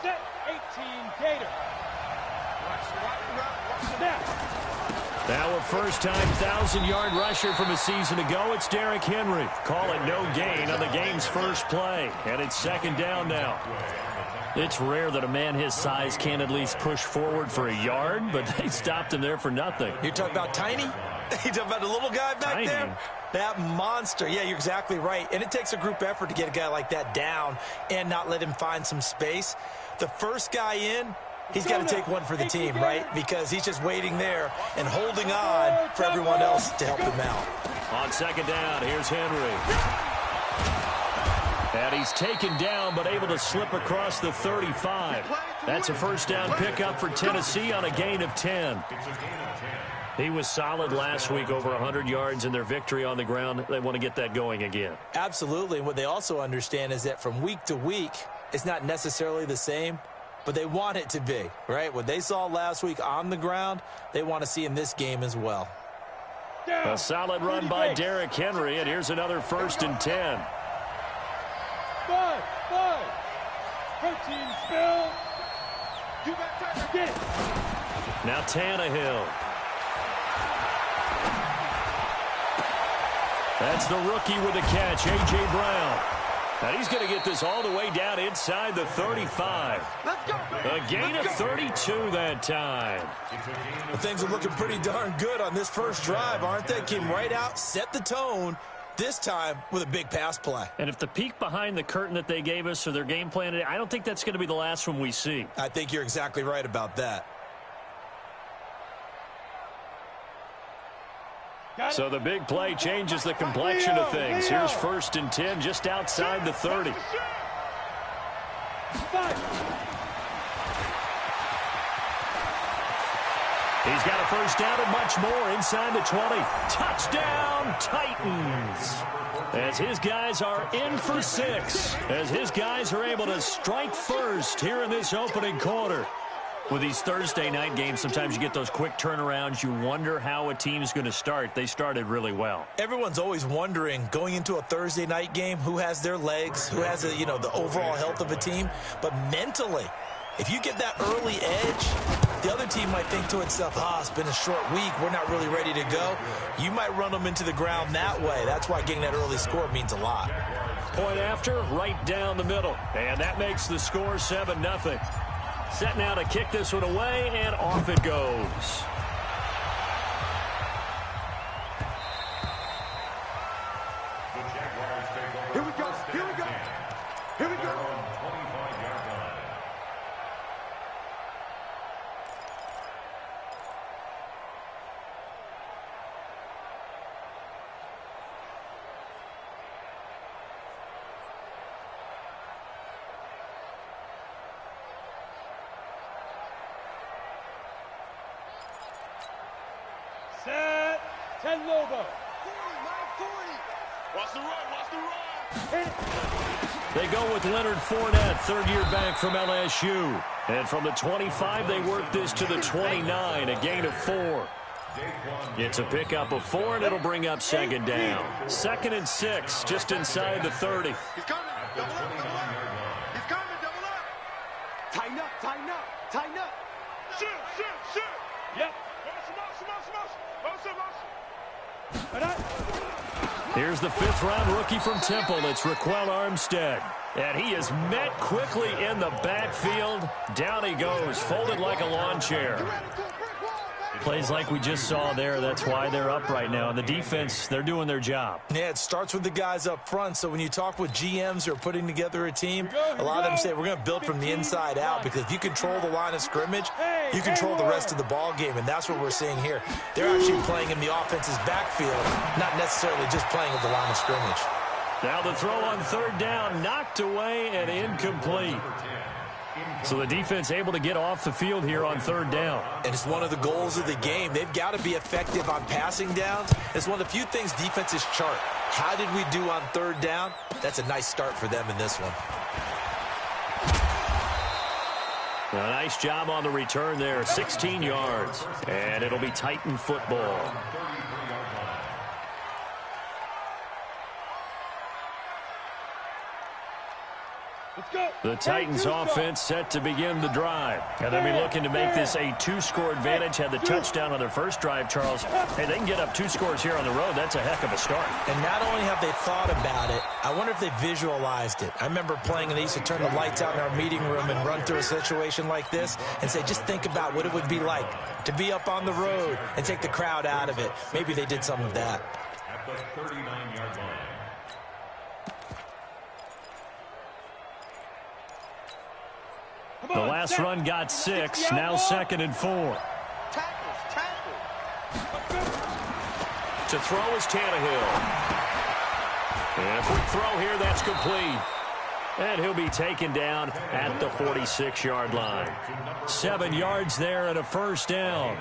Set 18 Gator. Snap. Now a first-time 1,000-yard rusher from a season ago. It's Derrick Henry. Call it no gain on the game's first play. And it's second down now. It's rare that a man his size can't at least push forward for a yard, but they stopped him there for nothing. You're talking about tiny? You're talking about the little guy back there? That monster. Yeah, you're exactly right. And it takes a group effort to get a guy like that down and not let him find some space. The first guy in, he's got to take one for the team, right? Because he's just waiting there and holding on for everyone else to help him out. On second down, here's Henry. And he's taken down but able to slip across the 35. That's a first down pickup for Tennessee on a gain of 10. He was solid last week, over 100 yards in their victory on the ground. They want to get that going again. Absolutely. And what they also understand is that from week to week, it's not necessarily the same, but they want it to be, right? What they saw last week on the ground, they want to see in this game as well. A solid run by Derrick Henry, and here's another first and 10. Five. Protein spill. You got time to get it. Now Tannehill. That's the rookie with the catch, A.J. Brown. And he's going to get this all the way down inside the 35. Let's go. A gain of 32 that time. Well, things are looking pretty darn good on this first drive, aren't they? Came right out, set the tone, this time with a big pass play. And if the peek behind the curtain that they gave us or their game plan, I don't think that's going to be the last one we see. I think you're exactly right about that. So the big play changes the complexion of things. Here's first and 10 just outside the 30. He's got a first down and much more inside the 20. Touchdown, Titans. As his guys are in for 6. As his guys are able to strike first here in this opening quarter. With these Thursday night games, sometimes you get those quick turnarounds. You wonder how a team's going to start. They started really well. Everyone's always wondering, going into a Thursday night game, who has their legs, who has the overall health of a team. But mentally, if you get that early edge, the other team might think to itself, it's been a short week, we're not really ready to go. You might run them into the ground that way. That's why getting that early score means a lot. Point after, right down the middle. And that makes the score 7-0. Set now to kick this one away, and off it goes. Here we go. Set. 10 Lobo. 40. Watch the run. They go with Leonard Fournette, third-year back from LSU. And from the 25, they work this to the 29, a gain of 4. It's a pickup of 4, and it'll bring up second down. 2nd and 6, just inside the 30. He's coming. Double up. He's coming. Double up. Tighten up. Shoot. Yep. Here's the 5th-round rookie from Temple. It's Raquel Armstead. And he is met quickly in the backfield. Down he goes, folded like a lawn chair. Plays like we just saw there. That's why they're up right now. And the defense, they're doing their job. Yeah, it starts with the guys up front. So when you talk with GMs who are putting together a team, a lot of them say we're going to build from the inside out, because if you control the line of scrimmage, you control the rest of the ball game, and that's what we're seeing here. They're actually playing in the offense's backfield, not necessarily just playing at the line of scrimmage. Now the throw on third down, knocked away and incomplete. So the defense able to get off the field here on third down. And it's one of the goals of the game. They've got to be effective on passing downs. It's one of the few things defenses chart. How did we do on third down? That's a nice start for them in this one. A nice job on the return there, 16 yards. And it'll be Titan football. The Titans offense set to begin the drive. And they'll be looking to make this a two-score advantage. Had the touchdown on their first drive, Charles. Hey, they can get up 2 scores here on the road. That's a heck of a start. And not only have they thought about it, I wonder if they visualized it. I remember playing and they used to turn the lights out in our meeting room and run through a situation like this and say, just think about what it would be like to be up on the road and take the crowd out of it. Maybe they did some of that. At the 39-yard line. The last run got 6, now 2nd and 4. To throw is Tannehill. And a quick throw here, that's complete. And he'll be taken down at the 46-yard line. 7 yards there and a first down.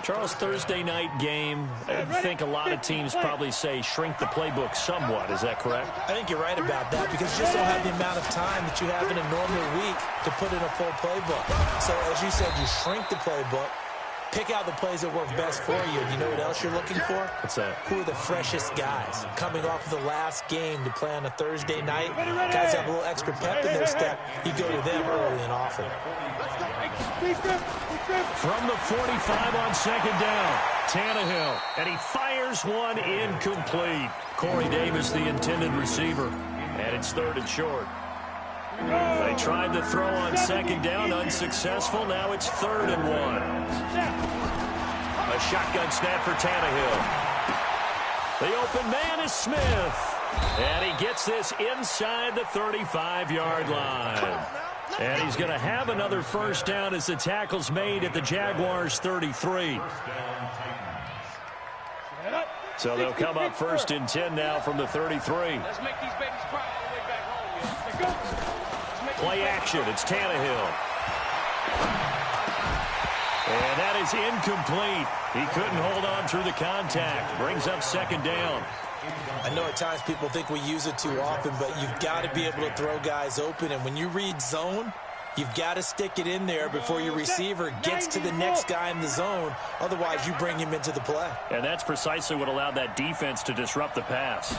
Charles, Thursday night game, I think a lot of teams probably say shrink the playbook somewhat. Is that correct? I think you're right about that because you just don't have the amount of time that you have in a normal week to put in a full playbook. So, as you said, you shrink the playbook, pick out the plays that work best for you. You know what else you're looking for? What's that? Who are the freshest guys coming off of the last game to play on a Thursday night? Guys have a little extra pep in their step. You go to them early and often. From the 45 on 2nd down, Tannehill, and he fires one incomplete. Corey Davis, the intended receiver, and it's 3rd and short. They tried to throw on 2nd down, unsuccessful. Now it's 3rd and 1. A shotgun snap for Tannehill. The open man is Smith, and he gets this inside the 35-yard line. And he's going to have another first down as the tackle's made at the Jaguars' 33. So they'll come up 1st and 10 now from the 33. Let's make these babies cry all the way back home, yeah. Play action. It's Tannehill. And that is incomplete. He couldn't hold on through the contact. Brings up 2nd down. I know at times people think we use it too often, but you've got to be able to throw guys open. And when you read zone, you've got to stick it in there before your receiver gets to the next guy in the zone. Otherwise, you bring him into the play. And that's precisely what allowed that defense to disrupt the pass.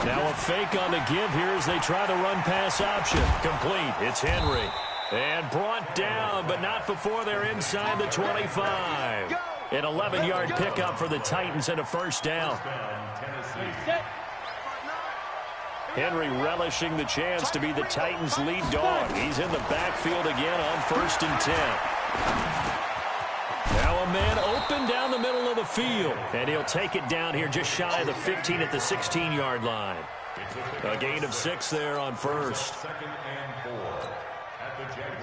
Now a fake on the give here as they try the run-pass option. Complete. It's Henry. And brought down, but not before they're inside the 25. An 11-yard pickup for the Titans and a first down. Henry relishing the chance to be the Titans' lead dog. He's in the backfield again on 1st and 10. Now a man open down the middle of the field. And he'll take it down here just shy of the 15 at the 16-yard line. A gain of 6 there on 1st.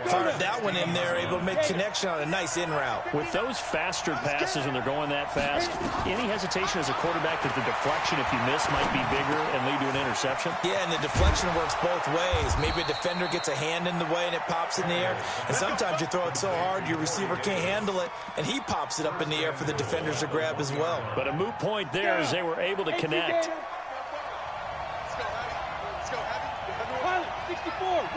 Fired that one in there, able to make connection on a nice in route. With those faster passes when they're going that fast, any hesitation as a quarterback that the deflection, if you miss, might be bigger and lead to an interception? Yeah, and the deflection works both ways. Maybe a defender gets a hand in the way and it pops in the air. And sometimes you throw it so hard your receiver can't handle it, and he pops it up in the air for the defenders to grab as well. But a moot point there as they were able to connect. Let's go, Abby. 64,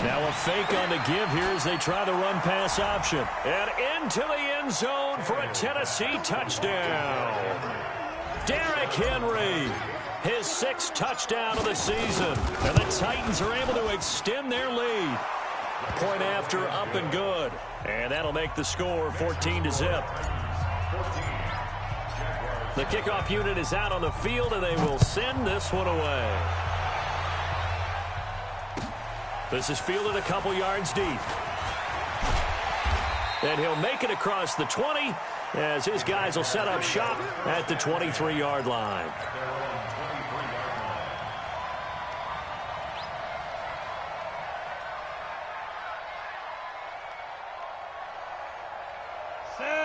Now a fake on the give here as they try the run-pass option. And into the end zone for a Tennessee touchdown. Derrick Henry, his 6th touchdown of the season. And the Titans are able to extend their lead. Point after, up and good. And that'll make the score 14-0. The kickoff unit is out on the field, and they will send this one away. This is fielded a couple yards deep. And he'll make it across the 20 as his guys will set up shop at the 23-yard line.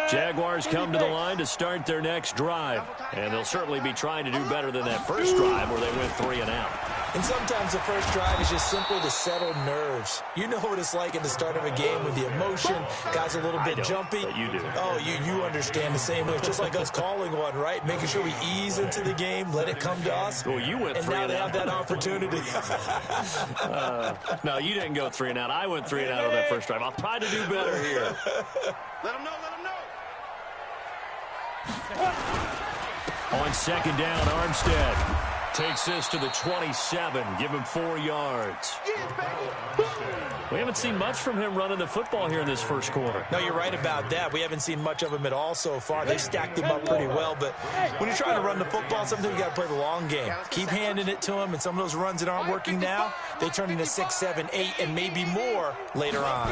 Jaguars come to the line to start their next drive. And they'll certainly be trying to do better than that first drive where they went 3 and out. And sometimes the first drive is just simply to settle nerves. You know what it's like in the start of a game with the emotion. Guys a little bit jumpy. But you do. Oh, you understand the same way. It's just like us calling one, right? Making sure we ease into the game, let it come to us. Well, you went 3 and out. And now they have that opportunity. No, you didn't go 3 and out. I went 3 and out on that first drive. I'll try to do better here. Let him know, let him know. On On second down, Armstead takes this to the 27. Give him 4 yards. We haven't seen much from him running the football here in this first quarter. No, you're right about that. We haven't seen much of him at all so far. They stacked him up pretty well, but when you're trying to run the football, sometimes you got to play the long game. Keep handing it to him, and some of those runs that aren't working now, they turn into 6, 7, 8, and maybe more later on.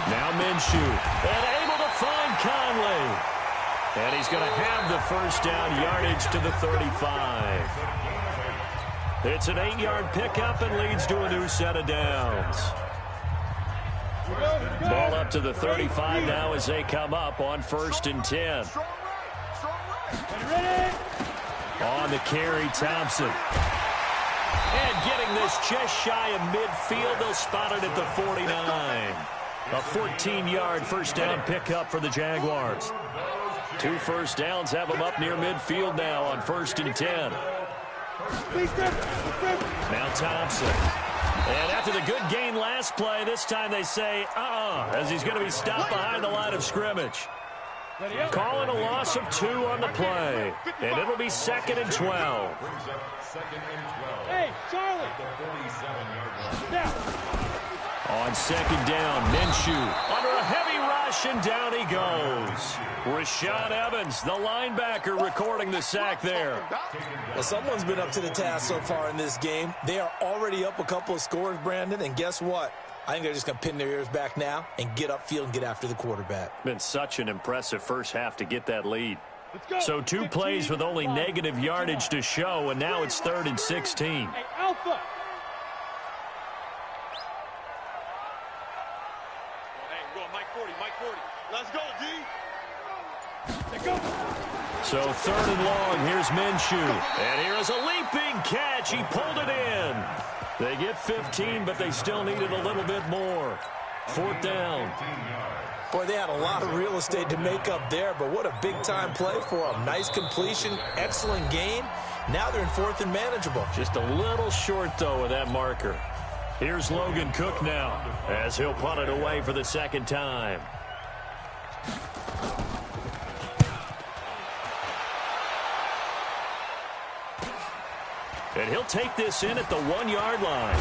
Now Minshew, and able to find Conley. And he's going to have the first down, yardage to the 35. It's an 8-yard pickup and leads to a new set of downs. Ball up to the 35 now as they come up on 1st and 10. On the carry, Thompson. And getting this just shy of midfield, they'll spot it at the 49. A 14-yard first down pickup for the Jaguars. 2 first downs have them up near midfield now on 1st and 10. Now Thompson. And after the good gain last play, this time they say, as he's going to be stopped behind the line of scrimmage. Calling a loss of 2 on the play. And it'll be 2nd and 12. Hey, Charlie. On second down, Minshew under a heavy rush, and down he goes. Rashaan Evans, the linebacker, recording the sack there. Well, someone's been up to the task so far in this game. They are already up a couple of scores, Brandon, and guess what? I think they're just going to pin their ears back now and get upfield and get after the quarterback. Been such an impressive first half to get that lead. So 2 plays with only negative yardage to show, and now it's 3rd and 16. Hey, Alpha. Let's go, D. So 3rd and long, here's Minshew. And here is a leaping catch. He pulled it in. They get 15, but they still needed a little bit more. 4th down. Boy, they had a lot of real estate to make up there, but what a big-time play for them. Nice completion, excellent gain. Now they're in 4th and manageable. Just a little short, though, of that marker. Here's Logan Cook now, as he'll punt it away for the 2nd time. And he'll take this in at the 1-yard line.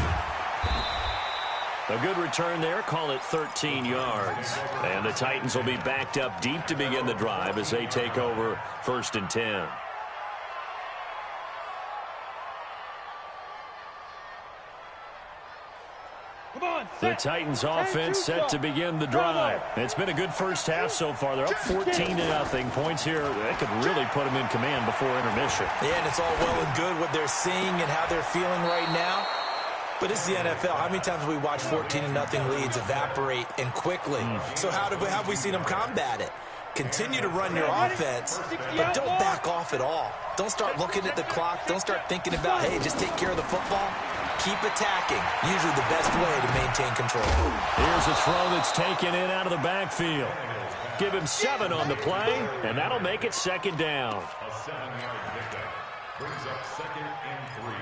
A good return there. Call it 13 yards. And the Titans will be backed up deep to begin the drive as they take over 1st and 10. The Titans offense set to begin the drive. It's been a good first half so far. They're up 14-0. Points here. They could really put them in command before intermission. Yeah, and it's all well and good what they're seeing and how they're feeling right now. But it's the NFL. How many times have we watched 14-0 leads evaporate and quickly? So how have we seen them combat it? Continue to run your offense, but don't back off at all. Don't start looking at the clock. Don't start thinking about, hey, just take care of the football. Keep attacking. Usually the best way to maintain control. Here's a throw that's taken in out of the backfield. Give him 7 on the play, and that'll make it 2nd down. A 7-yard pickup brings up 2nd and 3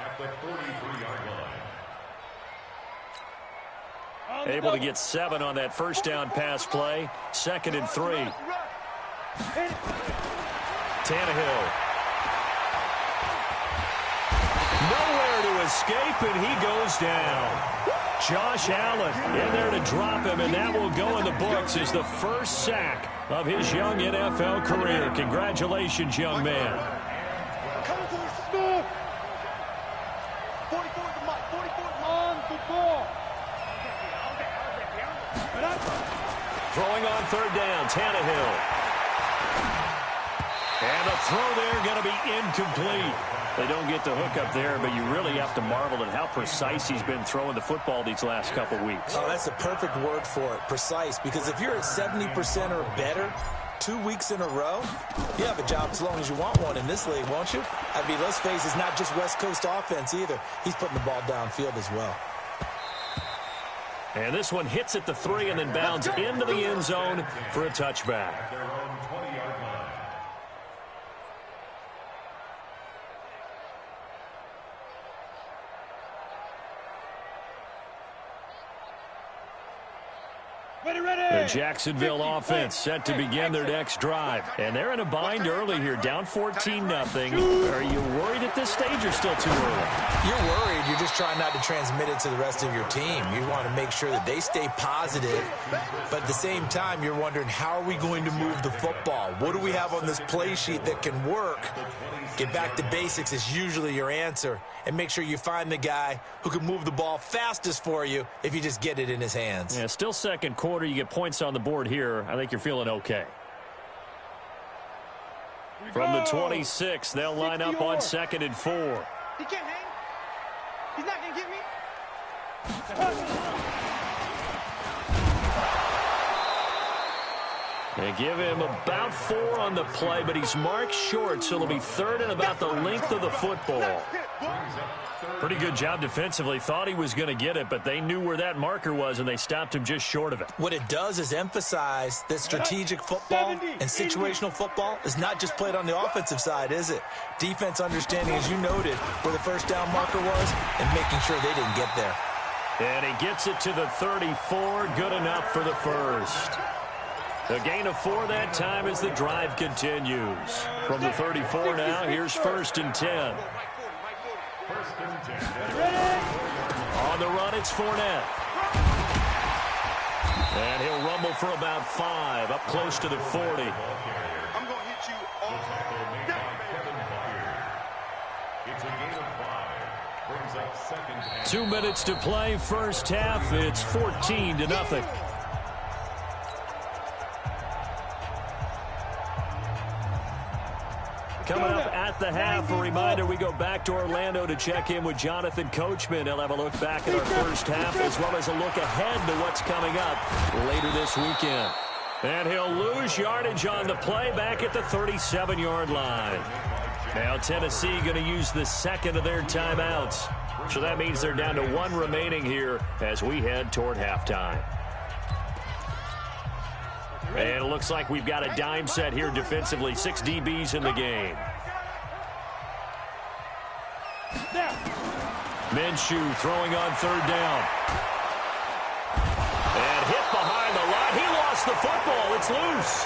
at the 43-yard line. Able to get 7 on that first down pass play. 2nd and 3. Tannehill. Nowhere to escape, and he goes down. Josh Allen in there to drop him, and that will go in the books as the first sack of his young NFL career. Congratulations, young man. Coming to the score. 44 on the ball. Throwing on 3rd down, Tannehill. And the throw there going to be incomplete. They don't get the hook up there, but you really have to marvel at how precise he's been throwing the football these last couple weeks. Oh, that's the perfect word for it, precise, because if you're at 70% or better 2 weeks in a row, you have a job as long as you want one in this league, won't you? I mean, let's face it, it's not just West Coast offense either. He's putting the ball downfield as well. And this one hits at the 3 and then bounds into the end zone for a touchback. Their own 20-yard line. The Jacksonville offense set to begin their next drive. And they're in a bind early here, down 14-0. Are you worried at this stage or still too early? You're worried. You're just trying not to transmit it to the rest of your team. You want to make sure that they stay positive. But at the same time, you're wondering, how are we going to move the football? What do we have on this play sheet that can work? Get back to basics is usually your answer. And make sure you find the guy who can move the ball fastest for you if you just get it in his hands. Yeah, still second quarter. You get points on the board here. I think you're feeling okay. From the 26, they'll line up on 2nd and 4. He can't hang. He's not going to get me. They give him about 4 on the play, but he's marked short, so it'll be 3rd and about the length of the football. Pretty good job defensively. Thought he was going to get it, but they knew where that marker was, and they stopped him just short of it. What it does is emphasize that strategic football and situational football is not just played on the offensive side, is it? Defense understanding, as you noted, where the first down marker was and making sure they didn't get there. And he gets it to the 34. Good enough for the first. A gain of 4 that time as the drive continues. From the 34 now, here's 1st and 10. On the run, it's Fournette. And he'll rumble for about 5, up close to the 40. I'm going to hit you all down. It's a gain of 5. Brings up 2nd and 2 minutes to play, first half. It's 14-0. Coming up at the half, a reminder, we go back to Orlando to check in with Jonathan Coachman. He'll have a look back at our first half as well as a look ahead to what's coming up later this weekend. And he'll lose yardage on the play back at the 37-yard line. Now Tennessee going to use the 2nd of their timeouts. So that means they're down to 1 remaining here as we head toward halftime. And it looks like we've got a dime set here defensively. 6 DBs in the game. Minshew throwing on 3rd down. And hit behind the line. He lost the football. It's loose.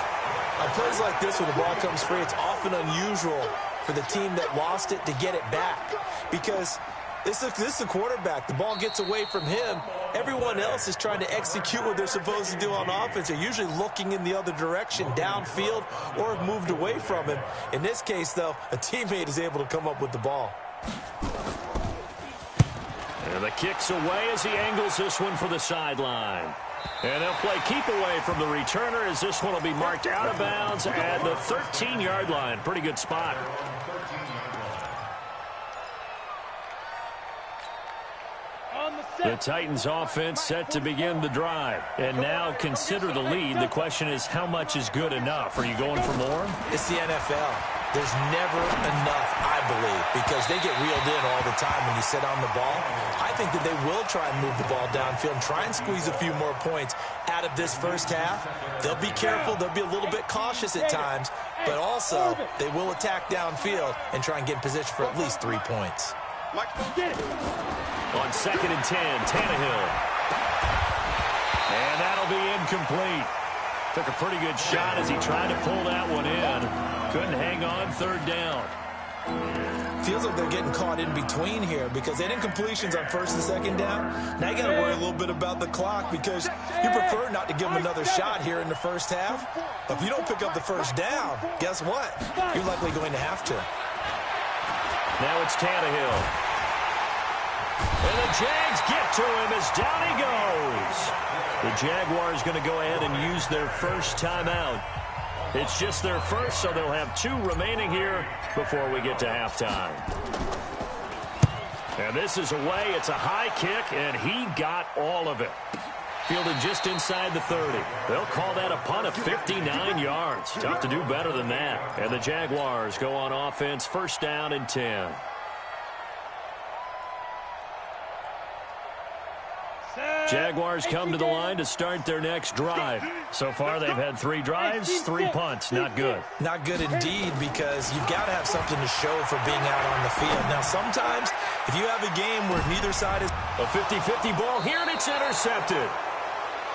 On plays like this, when the ball comes free, it's often unusual for the team that lost it to get it back. Because this is the quarterback. The ball gets away from him. Everyone else is trying to execute what they're supposed to do on offense. They're usually looking in the other direction, downfield, or have moved away from him. In this case, though, a teammate is able to come up with the ball. And the kick's away as he angles this one for the sideline. And they'll play keep away from the returner as this one will be marked out of bounds at the 13-yard line. Pretty good spot. The Titans offense set to begin the drive. And now consider the lead. The question is, how much is good enough? Are you going for more? It's the NFL. There's never enough, I believe, because they get reeled in all the time when you sit on the ball. I think that they will try and move the ball downfield and try and squeeze a few more points out of this first half. They'll be careful. They'll be a little bit cautious at times, but also they will attack downfield and try and get in position for at least 3 points. On 2nd and 10, Tannehill. And that'll be incomplete. Took a pretty good shot as he tried to pull that one in. Couldn't hang on 3rd down. Feels like they're getting caught in between here because they had incompletions on 1st and 2nd down. Now you got to worry a little bit about the clock because you prefer not to give them another shot here in the first half. But if you don't pick up the 1st down, guess what? You're likely going to have to. Now it's Tannehill. And the Jags get to him as down he goes. The Jaguars going to go ahead and use their first timeout. It's just their first, so they'll have 2 remaining here before we get to halftime. And this is away. It's a high kick, and he got all of it. Fielded just inside the 30. They'll call that a punt of 59 yards. Tough to do better than that. And the Jaguars go on offense, 1st down and 10. Jaguars come to the line to start their next drive. So far, they've had 3 drives, 3 punts. Not good. Not good indeed, because you've got to have something to show for being out on the field. Now, sometimes, if you have a game where neither side is... A 50-50 ball here, and it's intercepted.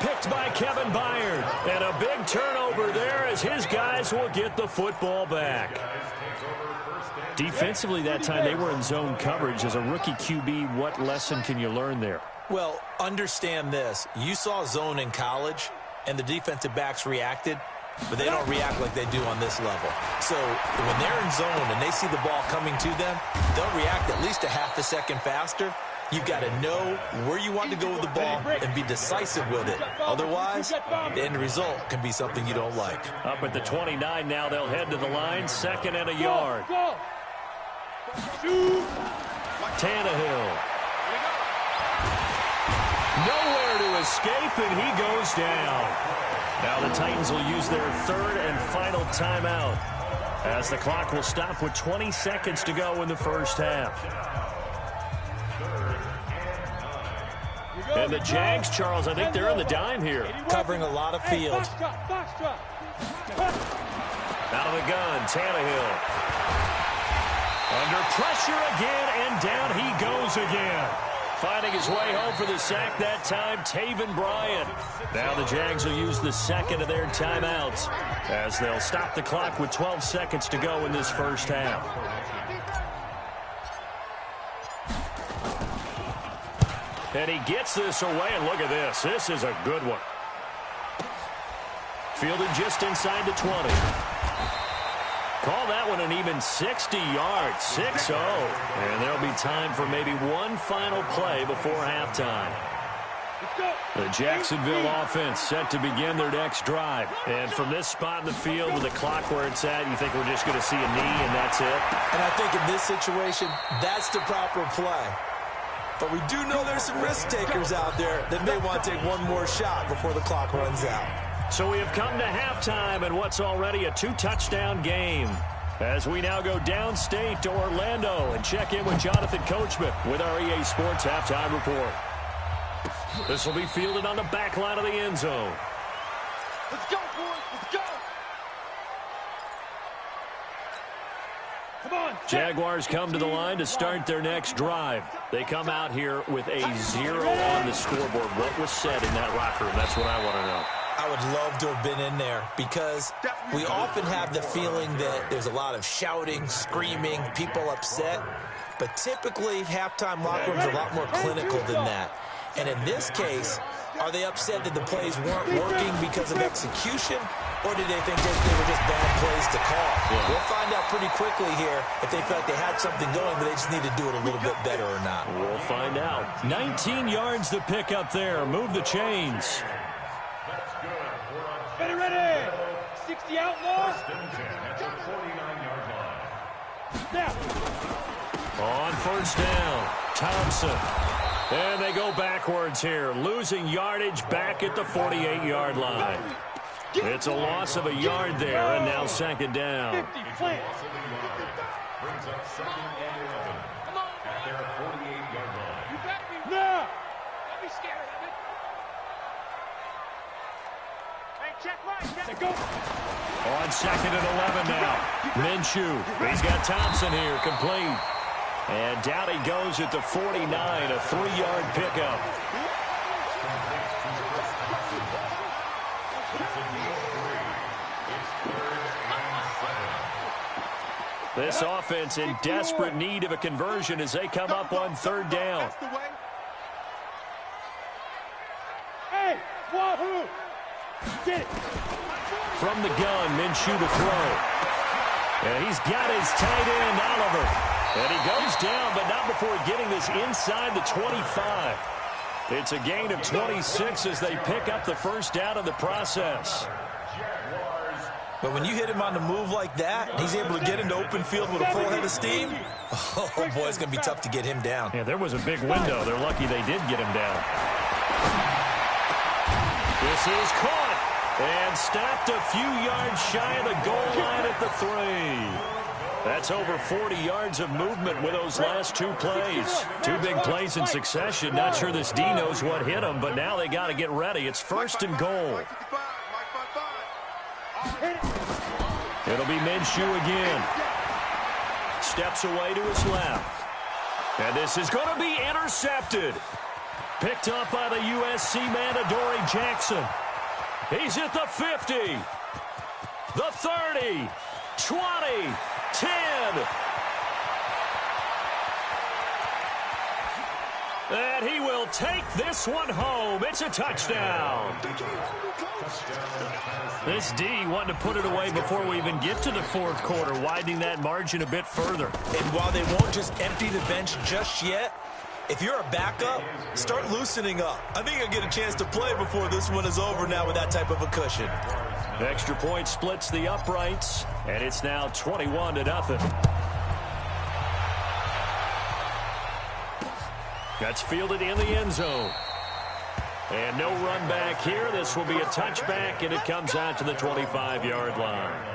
Picked by Kevin Byard. And a big turnover there as his guys will get the football back. Defensively that time they were in zone coverage. As a rookie QB, what lesson can you learn there? Well, understand this. You saw zone in college, and the defensive backs reacted, but they don't react like they do on this level. So when they're in zone and they see the ball coming to them, they'll react at least a half a second faster. You've got to know where you want to go with the ball and be decisive with it. Otherwise, the end result can be something you don't like. Up at the 29 now, they'll head to the line, 2nd and a yard. Tannehill. Nowhere to escape, and he goes down. Now the Titans will use their 3rd and final timeout as the clock will stop with 20 seconds to go in the first half. And the Jags, Charles, I think they're in the dime here. Covering a lot of field. Out of the gun, Tannehill. Under pressure again, and down he goes again. Finding his way home for the sack that time, Taven Bryan. Now the Jags will use the 2nd of their timeouts as they'll stop the clock with 12 seconds to go in this first half. And he gets this away, and look at this. This is a good one. Fielded just inside the 20. Call that one an even 60 yards, 6-0. And there'll be time for maybe one final play before halftime. The Jacksonville offense set to begin their next drive. And from this spot in the field with the clock where it's at, you think we're just going to see a knee and that's it? And I think in this situation, that's the proper play. But we do know there's some risk takers out there that may want to take one more shot before the clock runs out. So we have come to halftime in what's already a 2-touchdown game. As we now go downstate to Orlando and check in with Jonathan Coachman with our EA Sports Halftime Report. This will be fielded on the back line of the end zone. Let's go, boys. Let's go. Come on. Jaguars come to the line to start their next drive. They come out here with a 0 on the scoreboard. What was said in that locker room? That's what I want to know. I would love to have been in there because we often have the feeling that there's a lot of shouting, screaming, people upset. But typically, halftime locker rooms are a lot more clinical than that. And in this case, are they upset that the plays weren't working because of execution, or did they think that they were just bad plays to call? Yeah. We'll find out pretty quickly here if they felt like they had something going, but they just need to do it a little bit better or not. We'll find out. 19 yards to pick up there. Move the chains. Ready, ready. 60 outlaws. On first down, Thompson. And they go backwards here, losing yardage back at the 48-yard line. It's a loss of a yard there, and now 2nd down. 50, plant. Brings up 2nd and 11 at their 48-yard line. You better be. No. Don't be scared of it. Hey, check right. Check. Go. On 2nd and 11 now. Minshew. He's got Thompson here, complete. And down he goes at the 49, a 3-yard pickup. This offense in desperate need of a conversion as they come up on 3rd down. Hey, wahoo! Get it. From the gun, Minshew to throw. And he's got his tight end, Oliver. And he goes down, but not before getting this inside the 25. It's a gain of 26 as they pick up the first down in the process. But when you hit him on the move like that, he's able to get into open field with a full head of steam. Oh, boy, it's going to be tough to get him down. Yeah, there was a big window. They're lucky they did get him down. This is caught and stopped a few yards shy of the goal line at the 3. That's over 40 yards of movement with those last 2 plays. 2 big plays in succession. Not sure this D knows what hit him, but now they got to get ready. It's 1st and goal. It'll be Minshew again. Steps away to his left. And this is going to be intercepted. Picked up by the USC man, Adoree Jackson. He's at the 50, the 30, 20, 10. And he will take this one home. It's a touchdown. This D wanted to put it away before we even get to the fourth quarter, widening that margin a bit further. And while they won't just empty the bench just yet, if you're a backup, start loosening up. I think you'll get a chance to play before this one is over now with that type of a cushion. Extra point splits the uprights, and it's now 21-0. That's fielded in the end zone. And no run back here. This will be a touchback, and it comes out to the 25-yard line.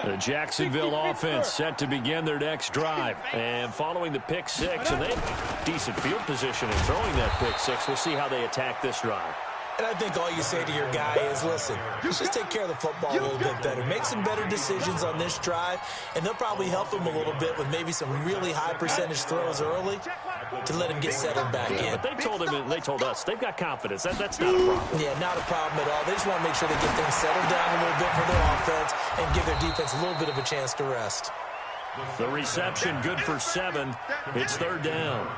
The Jacksonville offense set to begin their next drive. And following the pick six, and they have decent field position in throwing that pick six. We'll see how they attack this drive. And I think all you say to your guy is, listen, let's just take care of the football a little bit better. Make some better decisions on this drive, and they'll probably help him a little bit with maybe some really high percentage throws early to let him get settled back in. But they told him, and they told us, they've got confidence. That's not a problem. Yeah, not a problem at all. They just want to make sure they get things settled down a little bit for their offense and give their defense a little bit of a chance to rest. The reception good for 7. It's third down.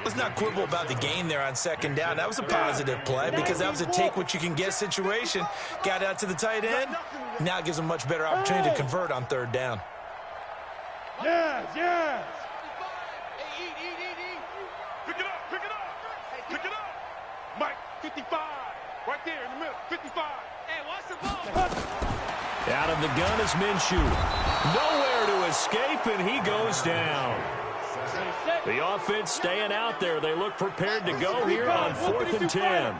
Let's not quibble about the gain there on second down. That was a positive play because that was a take-what-you-can-get situation. Got out to the tight end. Now it gives them a much better opportunity to convert on third down. Yes, yes. Pick it up, pick it up, pick it up. Mike, 55, right there in the middle, 55. Hey, watch the ball. Out of the gun is Minshew. Nowhere to escape, and he goes down. The offense staying out there. They look prepared to go here on 4th and 10.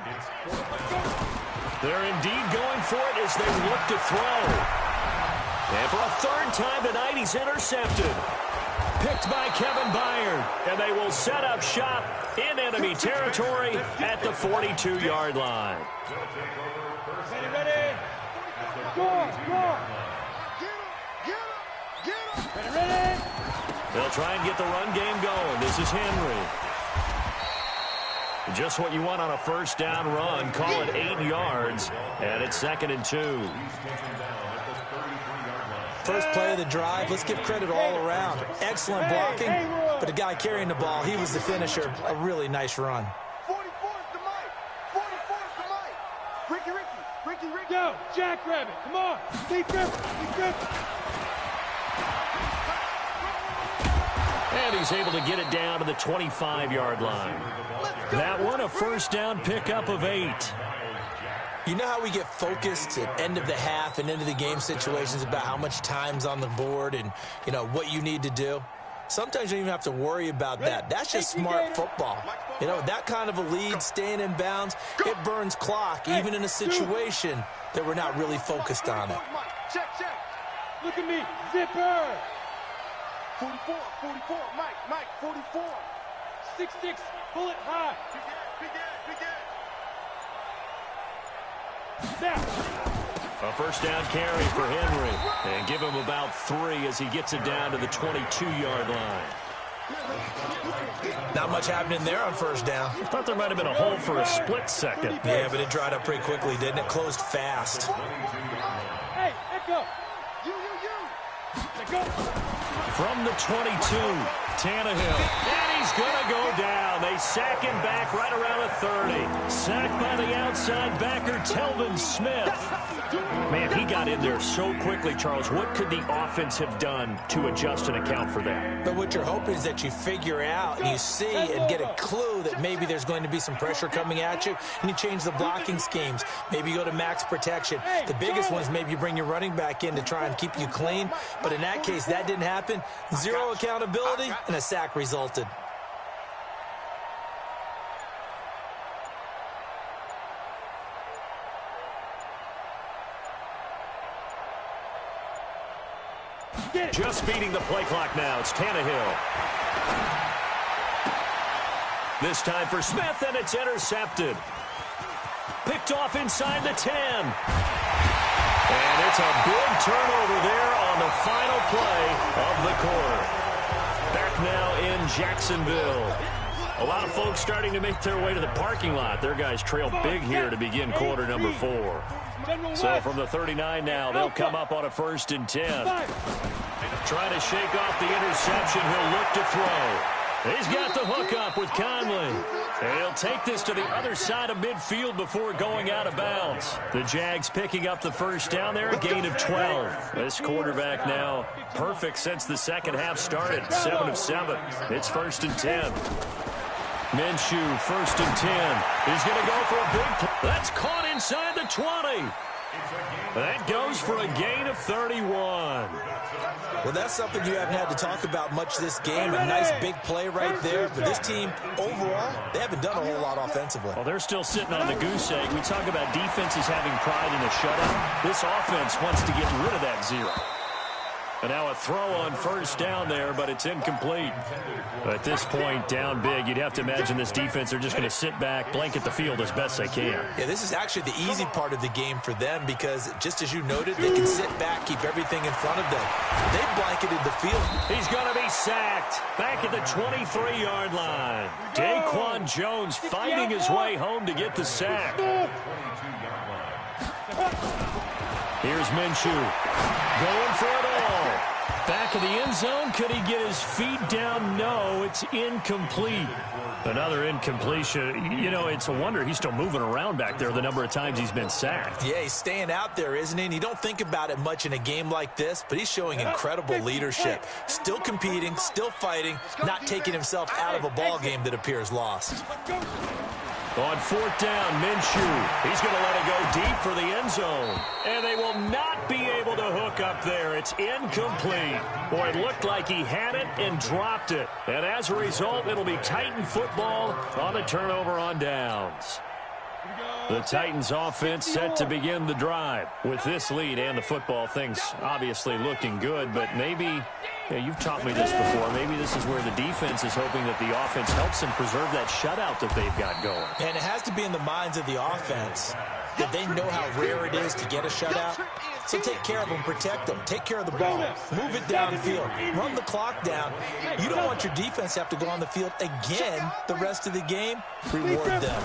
They're indeed going for it as they look to throw. And for a third time tonight, he's intercepted. Picked by Kevin Byard. And they will set up shop in enemy territory at the 42-yard line. Ready? Go on. Get him. Ready? They'll try and get the run game going. This is Henry. Just what you want on a first down run. Call it 8 yards. And it's 2nd and 2. First play of the drive. Let's give credit all around. Excellent blocking. But the guy carrying the ball, he was the finisher. A really nice run. 44 is the Mike. 44 is the Mike. Ricky. Go, Jackrabbit. Come on. Be careful. And he's able to get it down to the 25-yard line. That one, a first down pickup of 8. You know how we get focused at end of the half and into the game situations about how much time's on the board and, you know, what you need to do? Sometimes you don't even have to worry about that. That's just smart football. You know, that kind of a lead, staying in bounds, it burns clock, even in a situation that we're not really focused on it. Check. Look at me. Zipper. 44, Mike, 44. 6'6", bullet high. Big Now. A first down carry for Henry. And give him about 3 as he gets it down to the 22-yard line. Not much happening there on first down. I thought there might have been a hole for a split second. Yeah, but it dried up pretty quickly, didn't it? Closed fast. Hey, echo. You. Let go. From the 22, Tannehill. And he's going to go down. They sack him back right around the 30. Sacked by the outside backer, Telvin Smith. Man, he got in there so quickly, Charles. What could the offense have done to adjust and account for that? But what you're hoping is that you figure out and you see and get a clue that maybe there's going to be some pressure coming at you, and you change the blocking schemes. Maybe you go to max protection. The biggest one is maybe you bring your running back in to try and keep you clean. But in that case, that didn't happen. Zero accountability, and a sack resulted. Just beating the play clock now. It's Tannehill. This time for Smith, and it's intercepted. Picked off inside the 10. And it's a big turnover there on the final play of the quarter. Back now in Jacksonville. A lot of folks starting to make their way to the parking lot. Their guys trail big here to begin quarter number 4. So from the 39 now, they'll come up on a 1st and 10. Trying to shake off the interception. He'll look to throw. He's got the hook up with Conley. And he'll take this to the other side of midfield before going out of bounds. The Jags picking up the 1st down there, a gain of 12. This quarterback now perfect since the second half started. 7 of 7. It's 1st and 10. Minshew, 1st and 10. He's going to go for a big play. That's caught inside the 20. That goes for a gain of 31. Well, that's something you haven't had to talk about much this game. A nice big play right there. But this team, overall, they haven't done a whole lot offensively. Well, they're still sitting on the goose egg. We talk about defenses having pride in a shutout. This offense wants to get rid of that 0. And now a throw on 1st down there, but it's incomplete. At this point, down big, you'd have to imagine this defense, they're just going to sit back, blanket the field as best they can. Yeah, this is actually the easy part of the game for them because, just as you noted, they can sit back, keep everything in front of them. They blanketed the field. He's going to be sacked back at the 23-yard line. Daquan Jones fighting his way home to get the sack. Here's Minshew going for it all. Back of the end zone. Could he get his feet down? No, it's incomplete. Another incompletion. You know, it's a wonder he's still moving around back there the number of times he's been sacked. Yeah, he's staying out there, isn't he? And you don't think about it much in a game like this, but he's showing incredible leadership. Still competing, still fighting, not taking himself out of a ball game that appears lost. On 4th down, Minshew. He's going to let it go deep for the end zone. And they will not be able to hook up there. It's incomplete. Boy, it looked like he had it and dropped it. And as a result, it'll be Titan football on the turnover on downs. The Titans offense set to begin the drive. With this lead and the football, things obviously looking good, but maybe... Yeah, you've taught me this before. Maybe this is where the defense is hoping that the offense helps them preserve that shutout that they've got going. And it has to be in the minds of the offense that they know how rare it is to get a shutout. So take care of them, protect them, take care of the ball, move it downfield, run the clock down. You don't want your defense to have to go on the field again the rest of the game. Reward them.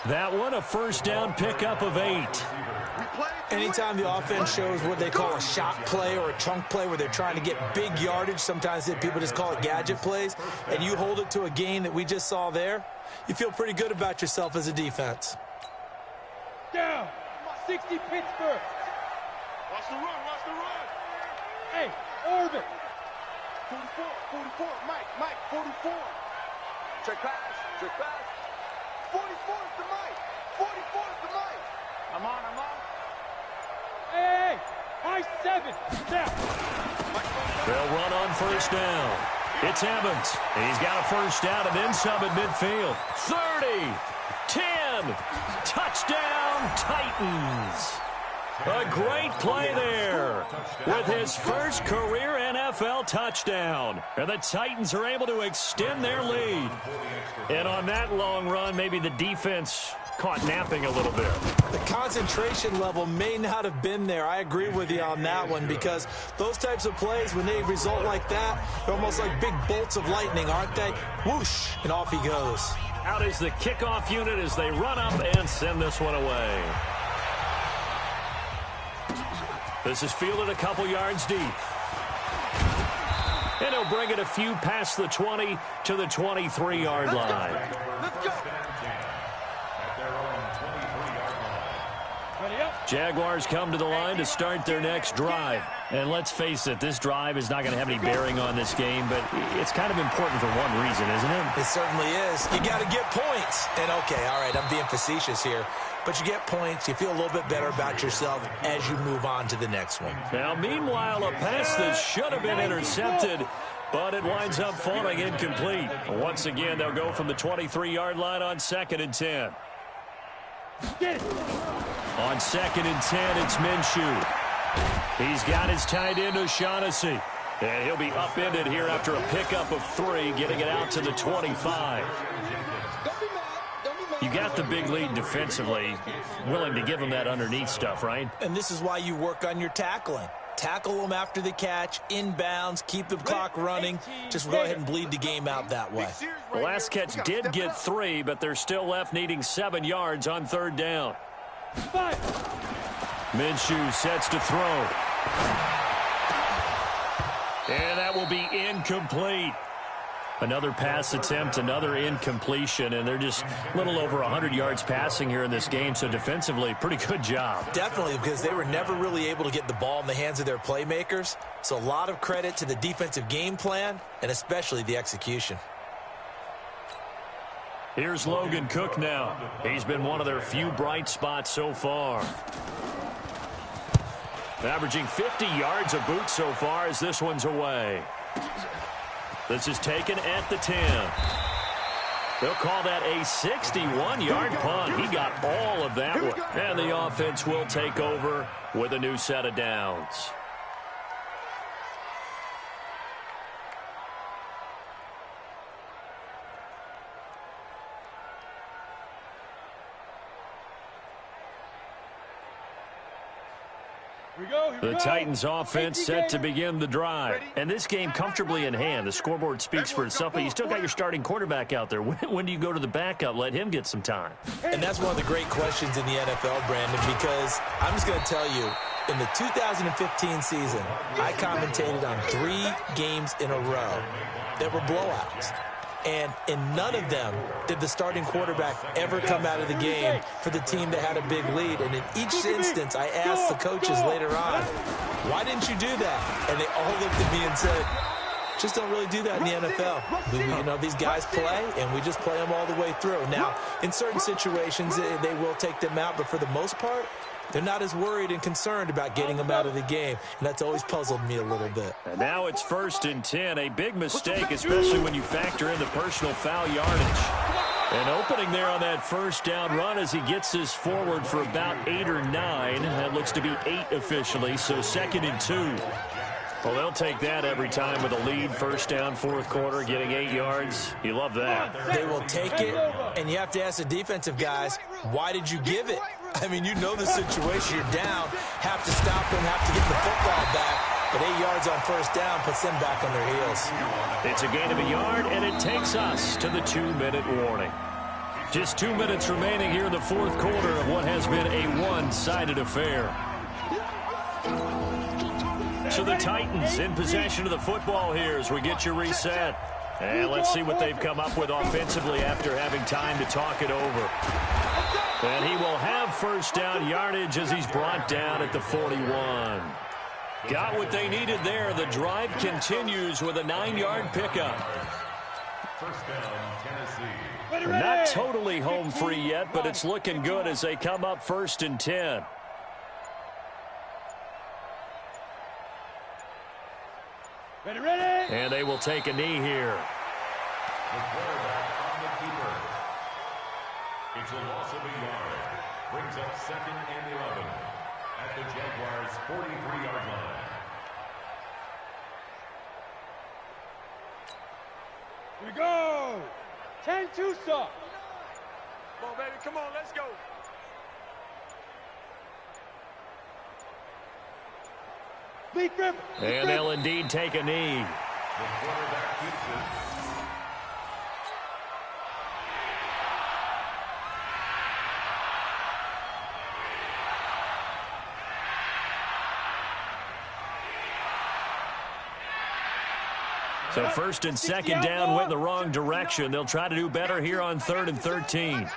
That one, a 1st down pickup of 8. Anytime the offense shows what they call a shot play or a chunk play where they're trying to get big yardage, sometimes people just call it gadget plays, and you hold it to a gain that we just saw there, you feel pretty good about yourself as a defense. Down. 60 Pittsburgh. Watch the run. Watch the run. Hey, Orvin. 44. Mike, 44. Check pass. 44 is the Mike. 44 is the Mike. I'm on. Hey, high 7. Now. They'll run on 1st down. It's Evans. He's got a 1st down and then some at midfield. 30, 10, touchdown Titans. A great play there with his first career NFL touchdown. And the Titans are able to extend their lead. And on that long run, maybe the defense caught napping a little bit. The concentration level may not have been there. I agree with you on that one because those types of plays, when they result like that, they're almost like big bolts of lightning, aren't they? Whoosh, and off he goes. Out is the kickoff unit as they run up and send this one away. This is fielded a couple yards deep. And he'll bring it a few past the 20 to the 23-yard line. Let's go. Jaguars come to the line to start their next drive. And let's face it, this drive is not going to have any bearing on this game, but it's kind of important for one reason, isn't it? It certainly is. You got to get points. And, okay, all right, I'm being facetious here. But you get points, you feel a little bit better about yourself as you move on to the next one. Now, meanwhile, a pass that should have been intercepted, but it winds up falling incomplete. Once again, they'll go from the 23-yard line on 2nd and 10. On 2nd and 10, it's Minshew. He's got his tight end, O'Shaughnessy. And he'll be upended here after a pickup of 3, getting it out to the 25. You got the big lead defensively, willing to give them that underneath stuff, right? And this is why you work on your tackling. Tackle them after the catch, inbounds, keep the clock running. Just go ahead and bleed the game out that way. The last catch did get 3, but they're still left needing 7 yards on 3rd down. Minshew sets to throw. And that will be incomplete. Another pass attempt, another incompletion, and they're just a little over 100 yards passing here in this game, so defensively, pretty good job. Definitely, because they were never really able to get the ball in the hands of their playmakers, so a lot of credit to the defensive game plan, and especially the execution. Here's Logan Cook now. He's been one of their few bright spots so far. Averaging 50 yards a boot so far as this one's away. This is taken at the 10. They'll call that a 61-yard punt. He got all of that one. And the offense will take over with a new set of downs. The Titans offense set to begin the drive. And this game comfortably in hand. The scoreboard speaks for itself, but you still got your starting quarterback out there. When do you go to the backup? Let him get some time. And that's one of the great questions in the NFL, Brandon, because I'm just going to tell you, in the 2015 season, I commentated on 3 games in a row that were blowouts. And in none of them did the starting quarterback ever come out of the game for the team that had a big lead. And in each instance, I asked the coaches later on, why didn't you do that? And they all looked at me and said, just don't really do that in the NFL. These guys play, and we just play them all the way through. Now, in certain situations, they will take them out, but for the most part, they're not as worried and concerned about getting them out of the game, and that's always puzzled me a little bit. And now it's 1st and 10, a big mistake, especially when you factor in the personal foul yardage. And opening there on that 1st down run as he gets this forward for about 8 or 9. That looks to be 8 officially, so 2nd and 2. Well, they'll take that every time with a lead. 1st down, 4th quarter, getting 8 yards. You love that. They will take it, and you have to ask the defensive guys, why did you give it? I mean, you know the situation. You're down, have to stop them, have to get the football back. But 8 yards on 1st down puts them back on their heels. It's a gain of a yard, and it takes us to the 2-minute warning. Just 2 minutes remaining here in the 4th quarter of what has been a one-sided affair. So the Titans in possession of the football here as we get your reset. And let's see what they've come up with offensively after having time to talk it over. And he will have 1st down yardage as he's brought down at the 41. Got what they needed there. The drive continues with a 9-yard pickup. 1st down, Tennessee. They're not totally home free yet, but it's looking good as they come up 1st and 10. Ready. And they will take a knee here. The quarterback on the keeper. It's a loss of a yard. Brings up 2nd and 11 at the Jaguars' 43-yard line. Here we go. 10-2 stop. Come on, baby. Come on, let's go. And they'll indeed take a knee. The quarterback keeps it. So 1st and 2nd down went the wrong direction. They'll try to do better here on 3rd and 13.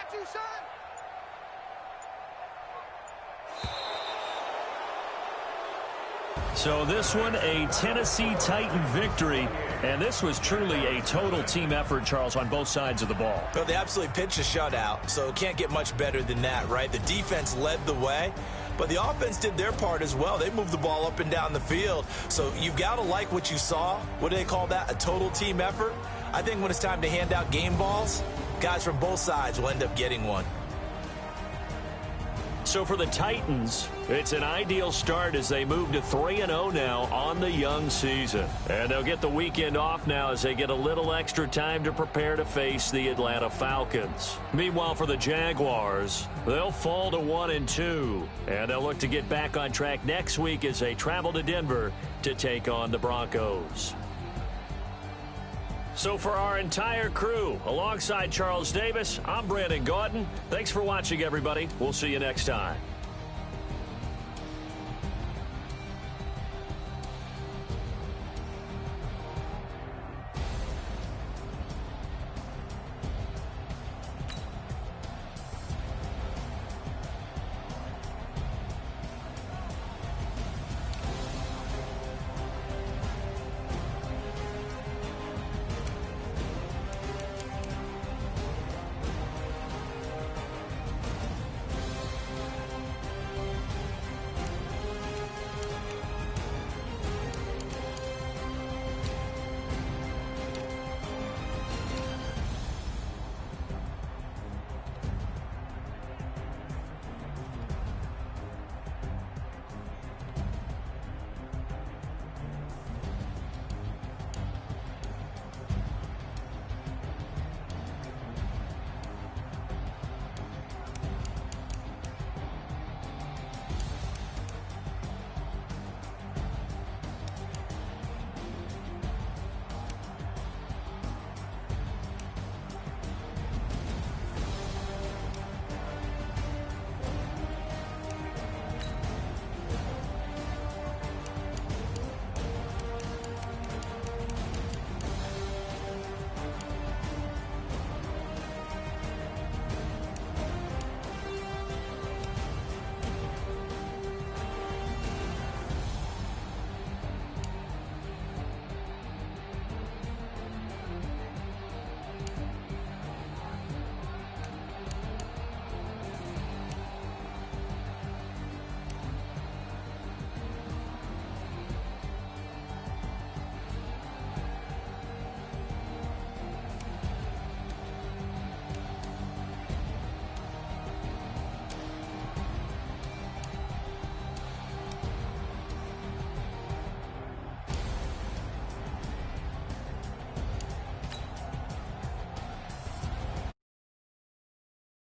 So this one, a Tennessee Titan victory. And this was truly a total team effort, Charles, on both sides of the ball. Well, they absolutely pitched a shutout, so it can't get much better than that, right? The defense led the way, but the offense did their part as well. They moved the ball up and down the field. So you've got to like what you saw. What do they call that? A total team effort? I think when it's time to hand out game balls, guys from both sides will end up getting one. So for the Titans, it's an ideal start as they move to 3-0 now on the young season. And they'll get the weekend off now as they get a little extra time to prepare to face the Atlanta Falcons. Meanwhile, for the Jaguars, they'll fall to 1-2. And they'll look to get back on track next week as they travel to Denver to take on the Broncos. So for our entire crew, alongside Charles Davis, I'm Brandon Gaudin. Thanks for watching, everybody. We'll see you next time.